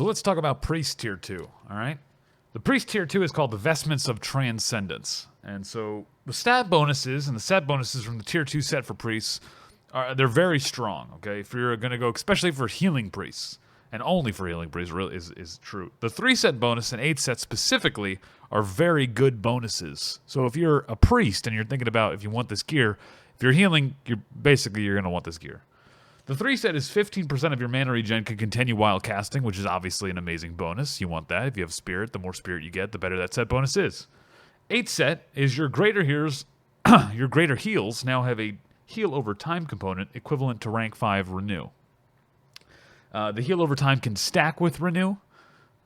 So let's talk about Priest Tier 2, all right? The Priest Tier 2 is called the Vestments of Transcendence. And so the stat bonuses and the set bonuses from the Tier 2 set for Priests, they're very strong, okay? If you're going to go, especially for healing Priests, and only for healing Priests really is true. The 3 set bonus and 8 set specifically are very good bonuses. So if you're a Priest and you're thinking about if you want this gear, if you're healing, you're going to want this gear. The 3 set is 15% of your mana regen can continue while casting, which is obviously an amazing bonus. You want that. If you have Spirit, the more Spirit you get, the better that set bonus is. 8 set is your greater heals. Your greater heals now have a heal over time component equivalent to rank 5 Renew. The heal over time can stack with Renew,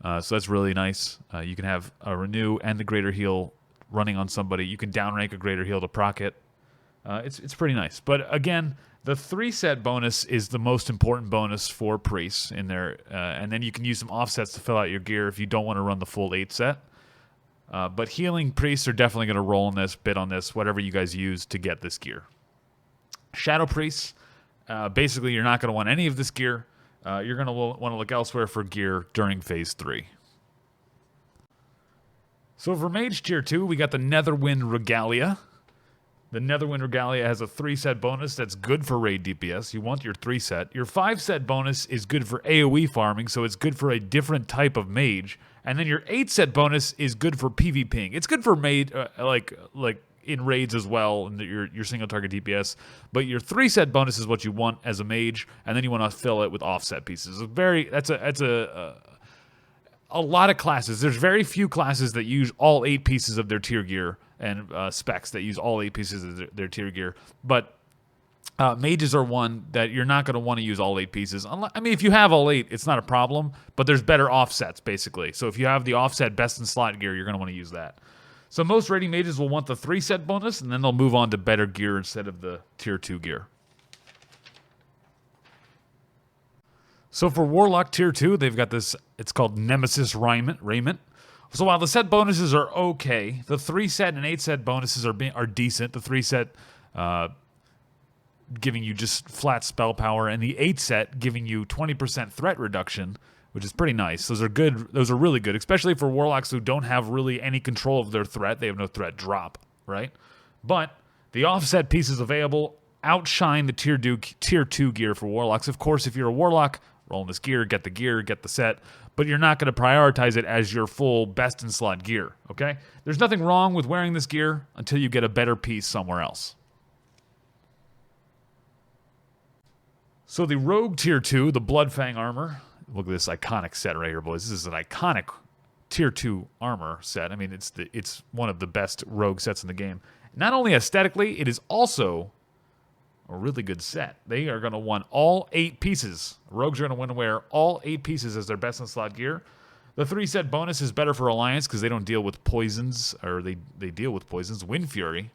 so that's really nice. You can have a Renew and the greater heal running on somebody. You can downrank a greater heal to proc it. It's pretty nice. But again, the 3 set bonus is the most important bonus for Priests in there, and then you can use some offsets to fill out your gear if you don't want to run the full 8 set. But healing Priests are definitely going to roll on this, bid on this, whatever you guys use to get this gear. Shadow Priests, basically you're not going to want any of this gear. You're going to want to look elsewhere for gear during Phase 3. So for Mage Tier 2, we got the Netherwind Regalia. The Netherwind Regalia has a 3 set bonus that's good for raid DPS. You want your 3 set. Your 5 set bonus is good for AoE farming, so it's good for a different type of mage. And then your 8 set bonus is good for PvPing. It's good for mage, like in raids as well, and your single target DPS. But your 3 set bonus is what you want as a mage, and then you want to fill it with offset pieces. That's a lot of classes. There's very few classes that use all 8 pieces of their tier gear, and specs that use all 8 pieces of their tier gear. But mages are one that you're not going to want to use all 8 pieces. I mean, if you have all 8, it's not a problem, but there's better offsets, basically. So if you have the offset best in slot gear, you're going to want to use that. So most raiding mages will want the 3 set bonus, and then they'll move on to better gear instead of the tier 2 gear. So for Warlock Tier 2, they've got this, it's called Nemesis Raiment. So while the set bonuses are okay, the 3 set and 8 set bonuses are decent. The 3 set giving you just flat spell power, and the 8 set giving you 20% threat reduction, which is pretty nice. Those are good. Those are really good, especially for Warlocks who don't have really any control of their threat. They have no threat drop, right? But the offset pieces available outshine the tier 2 gear for Warlocks. Of course, if you're a Warlock, roll in this gear, get the set, but you're not going to prioritize it as your full best in slot gear, okay? There's nothing wrong with wearing this gear until you get a better piece somewhere else. So the Rogue Tier 2, the Bloodfang armor, look at this iconic set right here, boys. This is an iconic Tier 2 armor set. I mean, it's one of the best rogue sets in the game. Not only aesthetically, it is also a really good set. They are going to want all 8 pieces. Rogues are going to want to wear all 8 pieces as their best in slot gear. The 3 set bonus is better for Alliance because they don't deal with poisons, or they deal with poisons. Wind Fury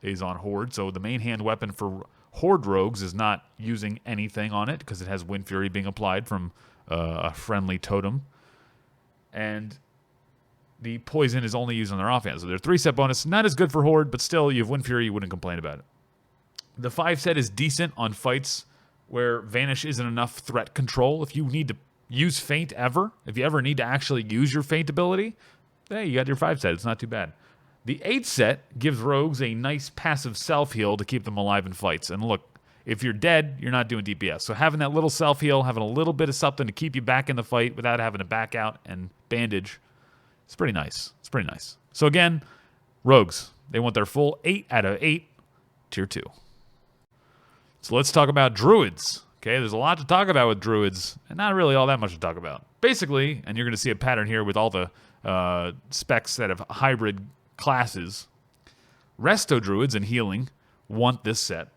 is on Horde, so the main hand weapon for Horde rogues is not using anything on it because it has Wind Fury being applied from a friendly totem. And the poison is only used on their offhand. So their 3 set bonus, not as good for Horde, but still, you have Wind Fury, you wouldn't complain about it. The 5 set is decent on fights where Vanish isn't enough threat control. If you need to use Feint if you ever need to actually use your Feint ability, hey, you got your 5 set. It's not too bad. The 8 set gives rogues a nice passive self-heal to keep them alive in fights. And look, if you're dead, you're not doing DPS. So having that little self-heal, having a little bit of something to keep you back in the fight without having to back out and bandage, it's pretty nice. It's pretty nice. So again, rogues, they want their full 8 out of 8 Tier 2. So let's talk about Druids. Okay, there's a lot to talk about with Druids, and not really all that much to talk about. Basically, and you're going to see a pattern here with all the specs that have hybrid classes, Resto Druids and healing want this set,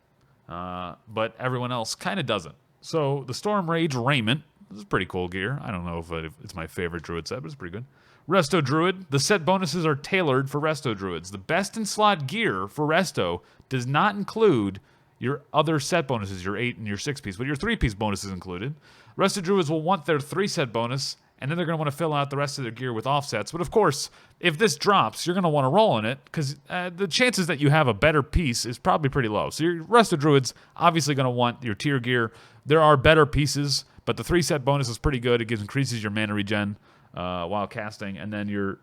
but everyone else kind of doesn't. So the Storm Rage Raiment, this is pretty cool gear. I don't know if it's my favorite Druid set, but it's pretty good. Resto Druid, the set bonuses are tailored for Resto Druids. The best in slot gear for Resto does not include your other set bonuses, your 8 and your 6 piece, but your 3 piece bonus is included. Resto Druids will want their 3 set bonus, and then they're going to want to fill out the rest of their gear with offsets. But of course, if this drops, you're going to want to roll in it, because the chances that you have a better piece is probably pretty low. So your Resto Druids obviously going to want your tier gear. There are better pieces, But the 3-set bonus is pretty good. It increases your mana regen while casting, and then your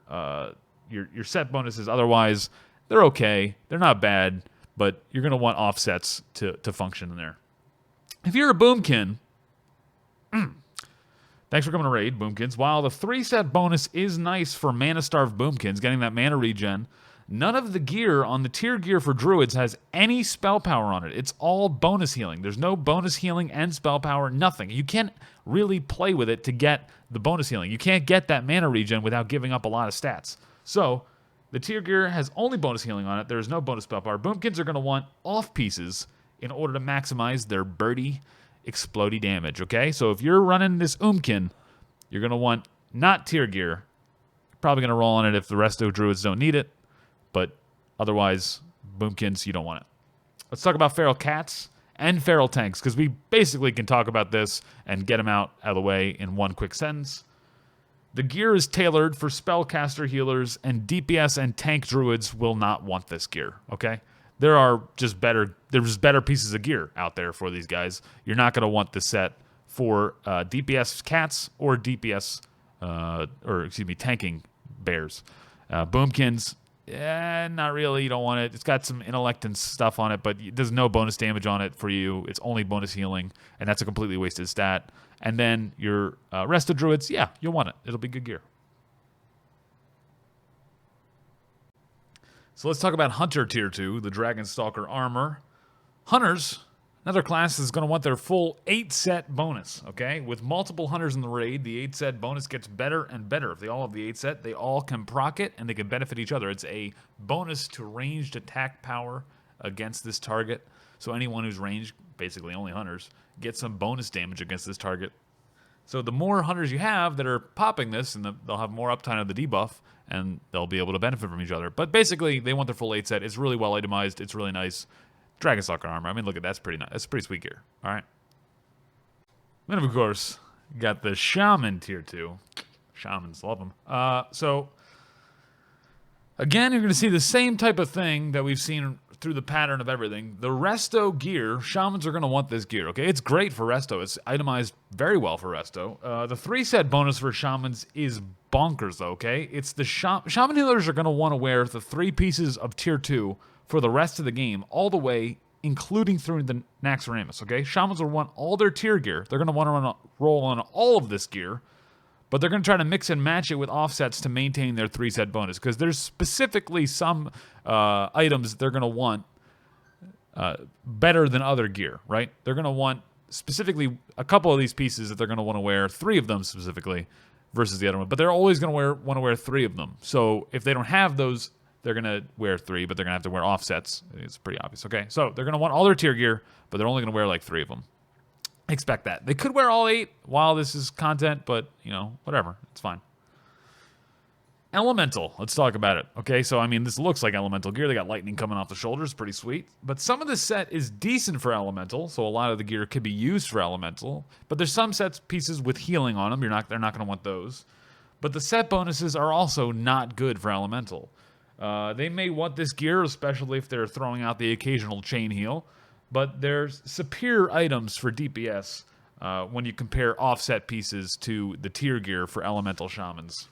set bonuses otherwise, they're okay. They're not bad, but you're going to want offsets to function in there. If you're a Boomkin, thanks for coming to raid, Boomkins. While the 3-set bonus is nice for mana-starved Boomkins, getting that mana regen, none of the gear on the tier gear for Druids has any spell power on it. It's all bonus healing. There's no bonus healing and spell power, nothing. You can't really play with it to get the bonus healing. You can't get that mana regen without giving up a lot of stats. So, the tier gear has only bonus healing on it. There's no bonus spell power. Boomkins are going to want off pieces in order to maximize their birdie, explodey damage, okay? So if you're running this Oomkin, you're going to want not tier gear. You're probably going to roll on it if the rest of Druids don't need it, but otherwise, Boomkins, you don't want it. Let's talk about feral cats and feral tanks, because we basically can talk about this and get them out of the way in one quick sentence. The gear is tailored for spellcaster healers, and DPS and tank druids will not want this gear, okay? There's just better pieces of gear out there for these guys. You're not going to want this set for DPS cats or DPS, tanking bears. Boomkins, not really. You don't want it. It's got some intellect and stuff on it, but there's no bonus damage on it for you. It's only bonus healing, and that's a completely wasted stat. And then your rest of druids, yeah, you'll want it. It'll be good gear. So let's talk about Hunter Tier 2, the Dragon Stalker armor. Hunters, another class is going to want their full 8-set bonus, okay? With multiple Hunters in the raid, the 8-set bonus gets better and better. If they all have the 8-set, they all can proc it, and they can benefit each other. It's a bonus to ranged attack power against this target. So anyone who's ranged, basically only Hunters, get some bonus damage against this target. So the more Hunters you have that are popping this, and they'll have more uptime of the debuff, and they'll be able to benefit from each other. But basically, they want their full 8-set. It's really well itemized. It's really nice. Dragon Stalker armor. I mean, look at that. That's pretty nice. That's pretty sweet gear. All right. Then, of course, you got the Shaman Tier 2. Shamans, love them. So, again, you're going to see the same type of thing that we've seen through the pattern of everything. The Resto gear, Shamans are going to want this gear, okay? It's great for Resto. It's itemized very well for Resto. The 3-set bonus for Shamans is bonkers, though, okay? It's the Shaman healers are going to want to wear the 3 pieces of Tier 2 for the rest of the game, all the way, including through the Naxxramas, okay? Shamans will want all their tier gear. They're going to want to roll on all of this gear, but they're going to try to mix and match it with offsets to maintain their 3-set bonus, because there's specifically some items they're going to want better than other gear, right? They're going to want specifically a couple of these pieces that they're going to want to wear, 3 of them specifically, versus the other one. But they're always going to want to wear 3 of them. So if they don't have those, they're going to wear 3, but they're going to have to wear offsets. It's pretty obvious, okay? So they're going to want all their tier gear, but they're only going to wear like 3 of them. Expect that. They could wear all 8 while this is content, but, you know, whatever. It's fine. Elemental. Let's talk about it. Okay, so, I mean, this looks like Elemental gear. They got lightning coming off the shoulders. Pretty sweet. But some of this set is decent for Elemental, so a lot of the gear could be used for Elemental. But there's some sets pieces with healing on them. They're not going to want those. But the set bonuses are also not good for Elemental. They may want this gear, especially if they're throwing out the occasional chain heal. But there's superior items for DPS when you compare offset pieces to the tier gear for Elemental Shamans.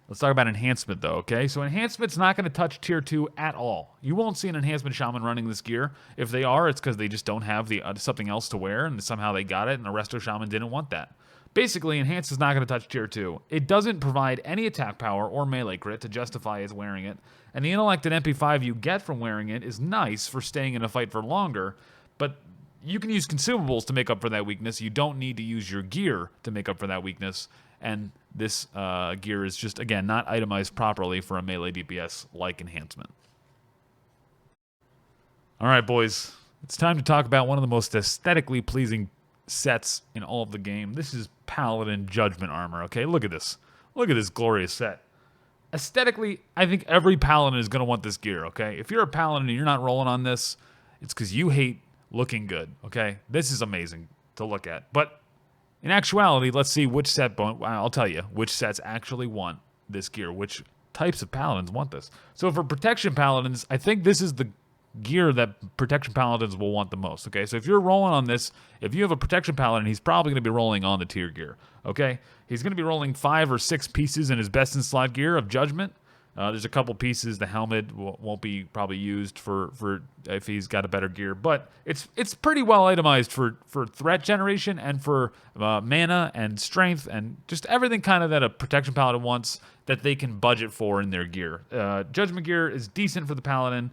Let's talk about enhancement, though, okay? So enhancement's not going to touch tier 2 at all. You won't see an enhancement shaman running this gear. If they are, it's because they just don't have something else to wear, and somehow they got it, and the resto shaman didn't want that. Basically, enhance is not going to touch tier 2. It doesn't provide any attack power or melee crit to justify its wearing it, and the intellect and MP5 you get from wearing it is nice for staying in a fight for longer, but you can use consumables to make up for that weakness. You don't need to use your gear to make up for that weakness, and this gear is just, again, not itemized properly for a melee DPS like enhancement. All right, boys. It's time to talk about one of the most aesthetically pleasing sets in all of the game. This is Paladin Judgment Armor, okay? Look at this. Look at this glorious set. Aesthetically, I think every Paladin is going to want this gear, okay? If you're a Paladin and you're not rolling on this, it's because you hate looking good, okay? This is amazing to look at. But in actuality, let's see which set, I'll tell you, which sets actually want this gear, which types of Paladins want this. So for Protection Paladins, I think this is the gear that Protection Paladins will want the most, okay? So if you're rolling on this, if you have a Protection Paladin, he's probably going to be rolling on the tier gear, okay? He's going to be rolling 5 or 6 pieces in his best in slot gear of Judgment. There's a couple pieces. The helmet won't be probably used for if he's got a better gear, but it's pretty well itemized for threat generation and for mana and strength and just everything kind of that a Protection Paladin wants that they can budget for in their gear. Judgment gear is decent for the Paladin.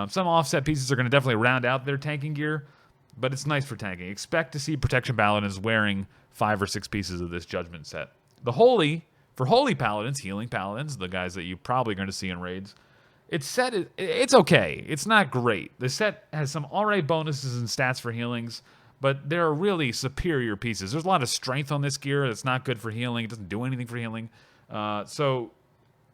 Some offset pieces are going to definitely round out their tanking gear, but it's nice for tanking. Expect to see Protection Paladins wearing 5 or 6 pieces of this Judgment set. The Holy. For Holy Paladins, Healing Paladins, the guys that you're probably going to see in raids, it's okay. It's not great. The set has some alright bonuses and stats for healings, but they're really superior pieces. There's a lot of strength on this gear that's not good for healing. It doesn't do anything for healing. So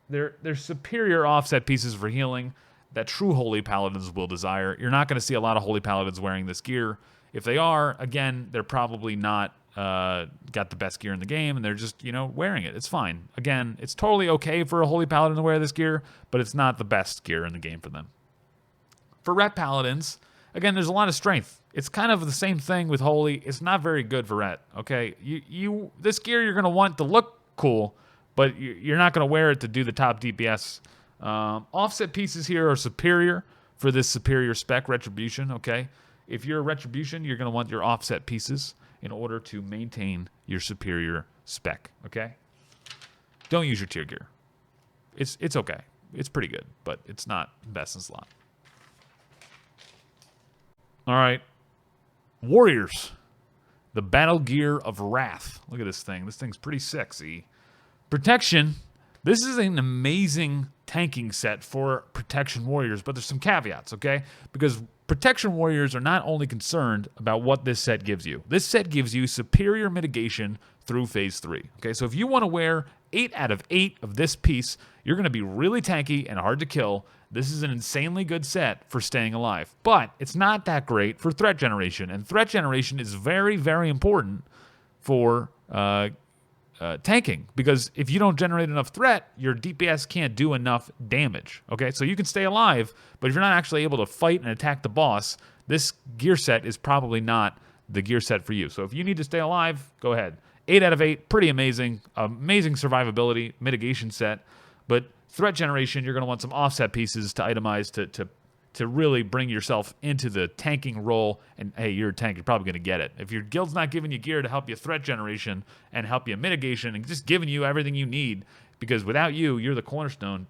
they're superior offset pieces for healing that true Holy Paladins will desire. You're not going to see a lot of Holy Paladins wearing this gear. If they are, again, they're probably not got the best gear in the game, and they're just, wearing it. It's fine. Again, it's totally okay for a Holy Paladin to wear this gear, but it's not the best gear in the game for them. For Ret Paladins, again, there's a lot of strength. It's kind of the same thing with Holy. It's not very good for Ret, okay? This gear you're going to want to look cool, but you're not going to wear it to do the top DPS. Offset pieces here are superior for this superior spec Retribution, okay? If you're a Retribution, you're going to want your offset pieces in order to maintain your superior spec, okay? Don't use your tier gear. It's okay. It's pretty good, but it's not best in slot. All right. Warriors. The Battle Gear of Wrath. Look at this thing. This thing's pretty sexy. Protection. This is an amazing tanking set for Protection Warriors, but there's some caveats, okay? Because Protection Warriors are not only concerned about what this set gives you. This set gives you superior mitigation through Phase 3, okay? So if you want to wear 8 out of 8 of this piece, you're going to be really tanky and hard to kill. This is an insanely good set for staying alive. But it's not that great for threat generation, and threat generation is very, very important for tanking, because if you don't generate enough threat, your DPS can't do enough damage, okay? So you can stay alive, but if you're not actually able to fight and attack the boss, this gear set is probably not the gear set for you. So if you need to stay alive, go ahead. 8 out of 8, pretty amazing. Amazing survivability, mitigation set, but threat generation, you're going to want some offset pieces to itemize to really bring yourself into the tanking role. And hey, you're a tank, you're probably going to get it. If your guild's not giving you gear to help you threat generation and help you mitigation and just giving you everything you need, because without you, you're the cornerstone,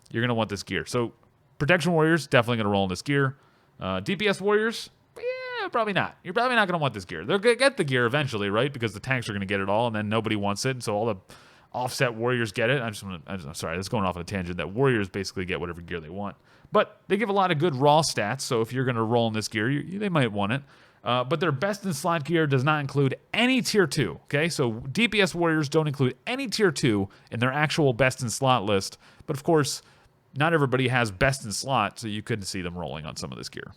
you're going to want this gear. So Protection Warriors, definitely going to roll in this gear. DPS Warriors, yeah, probably not. You're probably not going to want this gear. They're going to get the gear eventually, right? Because the tanks are going to get it all, and then nobody wants it, and so all the offset warriors get it. I'm sorry, that's going off on a tangent. That warriors basically get whatever gear they want. But they give a lot of good raw stats, so if you're going to roll in this gear, they might want it. But their best in slot gear does not include any tier 2, okay? So DPS warriors don't include any tier 2 in their actual best in slot list. But of course, not everybody has best in slot, so you couldn't see them rolling on some of this gear.